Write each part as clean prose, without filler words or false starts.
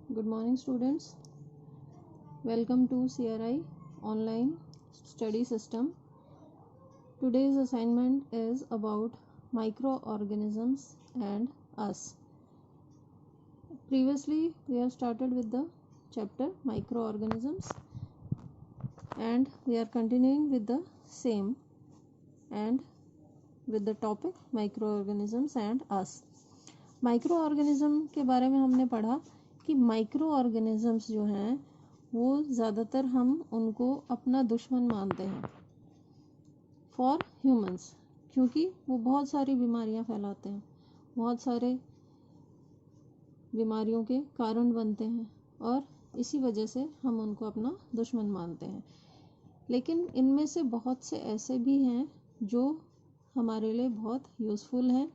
Good morning, students. Welcome to CRI online study system. Today's assignment is about microorganisms and us. Previously, we have started with the chapter microorganisms and we are continuing with the same and with the topic microorganisms and us. Microorganism के बारे में हमने पढ़ा कि microorganisms जो हैं वो ज़्यादातर हम उनको अपना दुश्मन मानते हैं फॉर ह्यूमंस, क्योंकि वो बहुत सारी बीमारियां फैलाते हैं, बहुत सारे बीमारियों के कारण बनते हैं और इसी वजह से हम उनको अपना दुश्मन मानते हैं। लेकिन इनमें से बहुत से ऐसे भी हैं जो हमारे लिए बहुत यूज़फुल हैं,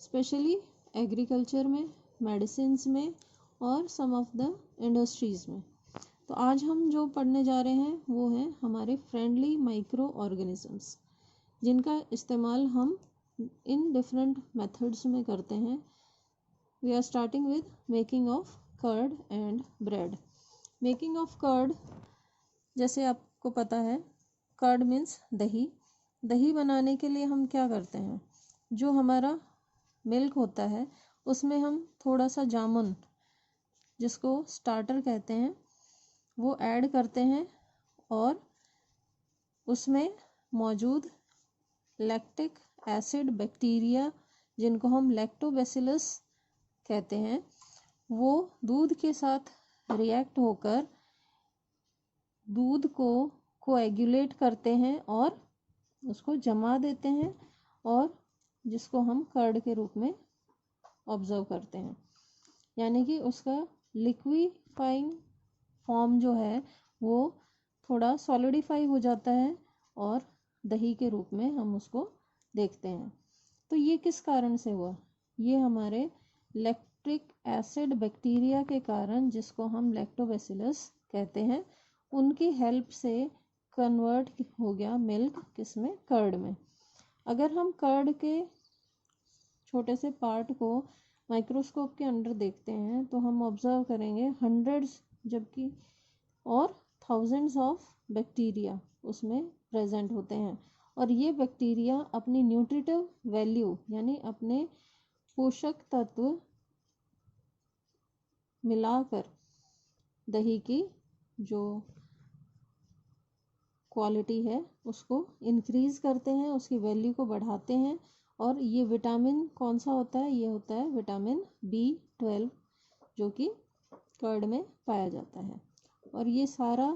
स्पेशली एग्रीकल्चर में, मेडिसिन्स में और सम ऑफ द इंडस्ट्रीज़ में। तो आज हम जो पढ़ने जा रहे हैं वो हैं हमारे फ्रेंडली माइक्रो ऑर्गेनिजम्स, जिनका इस्तेमाल हम इन डिफरेंट मेथड्स में करते हैं। We are starting with making of curd and bread. Making of curd, जैसे आपको पता है, कर्ड मीन्स दही। दही बनाने के लिए हम क्या करते हैं, जो हमारा मिल्क होता है उसमें हम थोड़ा सा जामुन, जिसको स्टार्टर कहते हैं, वो ऐड करते हैं और उसमें मौजूद लैक्टिक एसिड बैक्टीरिया, जिनको हम लैक्टोबैसिलस कहते हैं, वो दूध के साथ रिएक्ट होकर दूध को कोएगुलेट करते हैं और उसको जमा देते हैं, और जिसको हम कर्ड के रूप में ऑब्जर्व करते हैं। यानी कि उसका लिक्विफाइंग फॉर्म जो है वो थोड़ा सॉलिडिफाई हो जाता है और दही के रूप में हम उसको देखते हैं। तो ये किस कारण से हुआ? ये हमारे लैक्टिक एसिड बैक्टीरिया के कारण, जिसको हम लैक्टोबैसिलस कहते हैं, उनकी हेल्प से कन्वर्ट हो गया मिल्क किसमें? कर्ड में। अगर हम कर्ड के छोटे से पार्ट को माइक्रोस्कोप के अंडर देखते हैं तो हम ऑब्जर्व करेंगे हंड्रेड्स, जबकि और थाउजेंड्स ऑफ बैक्टीरिया उसमें प्रेजेंट होते हैं। और ये बैक्टीरिया अपनी न्यूट्रिटिव वैल्यू, यानी अपने पोषक तत्व मिलाकर दही की जो क्वालिटी है उसको इंक्रीज़ करते हैं, उसकी वैल्यू को बढ़ाते हैं। और ये विटामिन कौन सा होता है? ये होता है विटामिन B12, जो कि कर्ड में पाया जाता है। और ये सारा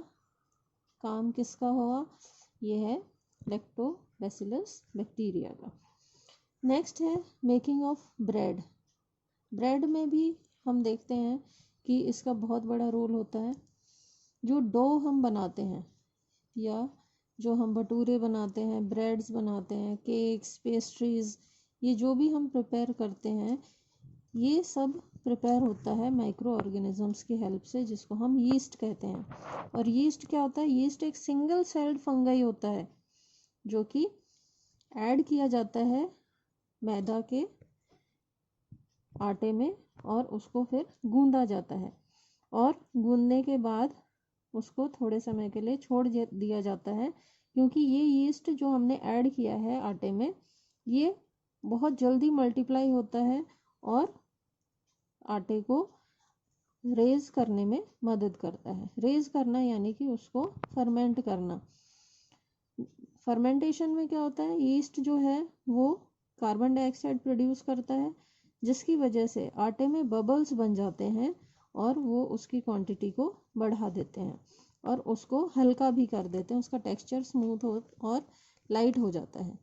काम किसका हुआ? ये है लैक्टोबैसिलस बैक्टीरिया का। नेक्स्ट है मेकिंग ऑफ ब्रेड। ब्रेड में भी हम देखते हैं कि इसका बहुत बड़ा रोल होता है। जो डो हम बनाते हैं, या जो हम भटूरे बनाते हैं, ब्रेड्स बनाते हैं, केक्स, पेस्ट्रीज़, ये जो भी हम प्रिपेयर करते हैं, ये सब प्रिपेयर होता है माइक्रो ऑर्गेनिजम्स की हेल्प से, जिसको हम यीस्ट कहते हैं। और यीस्ट क्या होता है? यीस्ट एक सिंगल सेल्ड फंगाई होता है, जो कि ऐड किया जाता है मैदा के आटे में और उसको फिर गूंदा जाता है। और गूंदने के बाद उसको थोड़े समय के लिए छोड़ दिया जाता है, क्योंकि ये यीस्ट जो हमने ऐड किया है आटे में, ये बहुत जल्दी मल्टीप्लाई होता है और आटे को रेज करने में मदद करता है। रेज करना यानी कि उसको फर्मेंट करना। फर्मेंटेशन में क्या होता है? यीस्ट जो है वो कार्बन डाइऑक्साइड प्रोड्यूस करता है, जिसकी वजह से आटे में बबल्स बन जाते हैं और वो उसकी क्वांटिटी को बढ़ा देते हैं और उसको हल्का भी कर देते हैं, उसका टेक्सचर स्मूथ हो और लाइट हो जाता है।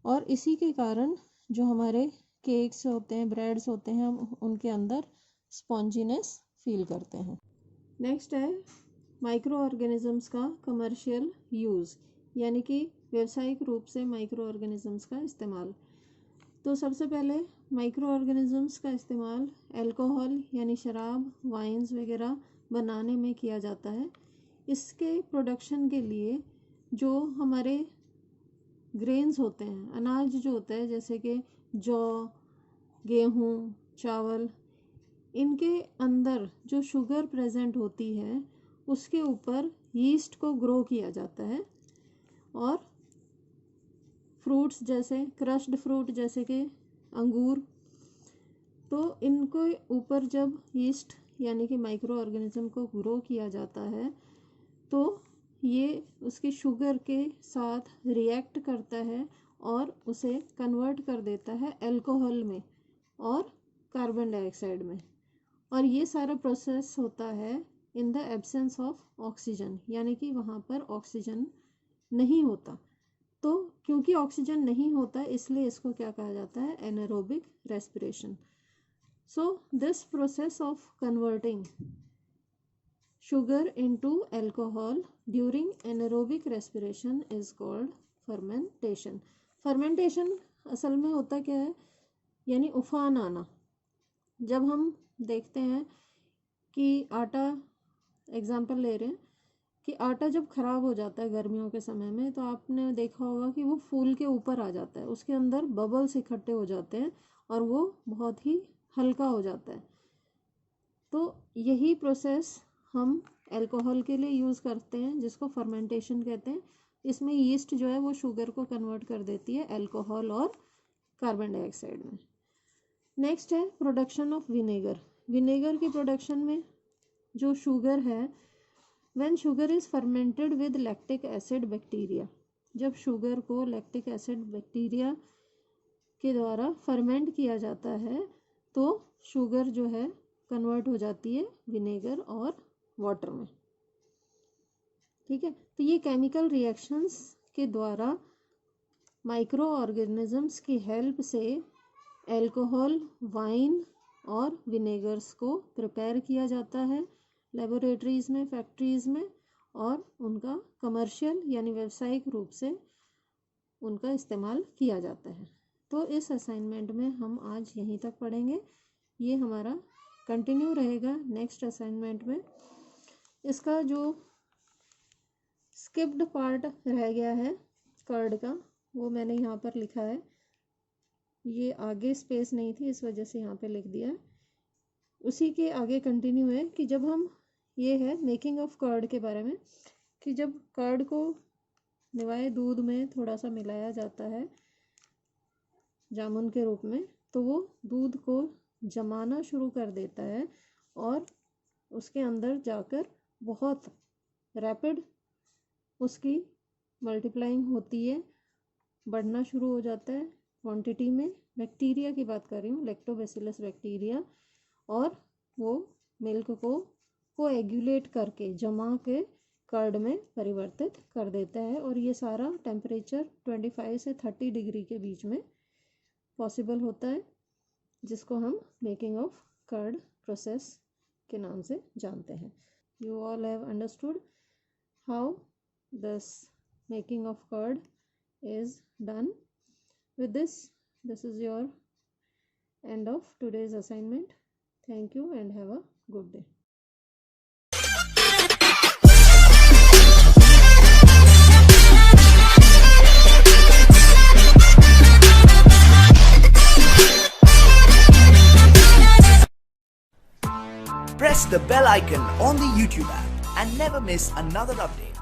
और इसी के कारण जो हमारे केक्स होते हैं, ब्रेड्स होते हैं, हम उनके अंदर स्पॉन्जीनेस फील करते हैं। नेक्स्ट है माइक्रो ऑर्गेनिजम्स का कमर्शियल यूज़, यानी कि व्यावसायिक रूप से माइक्रो ऑर्गेनिजम्स का इस्तेमाल। तो सबसे पहले माइक्रो ऑर्गेनिजम्स का इस्तेमाल अल्कोहल यानी शराब, वाइन्स वगैरह बनाने में किया जाता है। इसके प्रोडक्शन के लिए जो हमारे ग्रेन्स होते हैं, अनाज जो होता है, जैसे कि जौ, गेहूँ, चावल, इनके अंदर जो शुगर प्रेजेंट होती है उसके ऊपर यीस्ट को ग्रो किया जाता है और फ्रूट्स जैसे क्रश्ड फ्रूट जैसे कि अंगूर, तो इनको ऊपर जब यीस्ट यानी कि माइक्रो ऑर्गेनिज्म को ग्रो किया जाता है तो ये उसकी शुगर के साथ रिएक्ट करता है और उसे कन्वर्ट कर देता है अल्कोहल में और कार्बन डाइऑक्साइड में। और ये सारा प्रोसेस होता है in the absence of oxygen, यानी कि वहाँ पर ऑक्सीजन नहीं होता। तो क्योंकि ऑक्सीजन नहीं होता इसलिए इसको क्या कहा जाता है, anaerobic respiration. So this process of converting sugar into alcohol during anaerobic respiration is called fermentation. fermentation असल में होता क्या है, यानी उफान आना। जब हम देखते हैं कि आटा, एग्जाम्पल ले रहे हैं कि आटा जब ख़राब हो जाता है गर्मियों के समय में, तो आपने देखा होगा कि वो फूल के ऊपर आ जाता है, उसके अंदर बबल्स इकट्ठे हो जाते हैं और वो बहुत ही हल्का हो जाता है। तो यही प्रोसेस हम अल्कोहल के लिए यूज़ करते हैं जिसको फर्मेंटेशन कहते हैं। इसमें यीस्ट जो है वो शुगर को कन्वर्ट कर देती है अल्कोहल और कार्बन डाइऑक्साइड में। नेक्स्ट है प्रोडक्शन ऑफ विनेगर। विनेगर की प्रोडक्शन में जो शुगर है, when sugar is fermented with lactic acid bacteria, जब शुगर को लैक्टिक एसिड बैक्टीरिया के द्वारा फर्मेंट किया जाता है तो शुगर जो है कन्वर्ट हो जाती है विनेगर और वाटर में। ठीक है, तो ये केमिकल रिएक्शंस के द्वारा माइक्रो ऑर्गेनिजम्स की हेल्प से अल्कोहल, वाइन और विनेगर्स को प्रिपेयर किया जाता है लेबोरेटरीज़ में, फैक्ट्रीज़ में, और उनका कमर्शियल यानी व्यावसायिक रूप से उनका इस्तेमाल किया जाता है। तो इस असाइनमेंट में हम आज यहीं तक पढ़ेंगे। ये हमारा कंटिन्यू रहेगा नेक्स्ट असाइनमेंट में। इसका जो स्किप्ड पार्ट रह गया है कर्ड का, वो मैंने यहाँ पर लिखा है। ये आगे स्पेस नहीं थी इस वजह से यहाँ पे लिख दिया। उसी के आगे कंटिन्यू है कि जब हम, ये है मेकिंग ऑफ कर्ड के बारे में, कि जब कर्ड को निवाए दूध में थोड़ा सा मिलाया जाता है जामुन के रूप में, तो वो दूध को जमाना शुरू कर देता है और उसके अंदर जाकर बहुत रैपिड उसकी मल्टीप्लाइंग होती है, बढ़ना शुरू हो जाता है क्वांटिटी में। बैक्टीरिया की बात कर रही हूँ, लैक्टोबैसिलस बैक्टीरिया, और वो मिल्क को कोएगुलेट करके जमा के कर्ड में परिवर्तित कर देता है। और ये सारा टेम्परेचर 25 से 30 डिग्री के बीच में पॉसिबल होता है, जिसको हम मेकिंग ऑफ कर्ड प्रोसेस के नाम से जानते हैं। You all have understood how this making of curd is done. With this is your end of today's assignment. Thank you and have a good day. Press the bell icon on the YouTube app and never miss another update.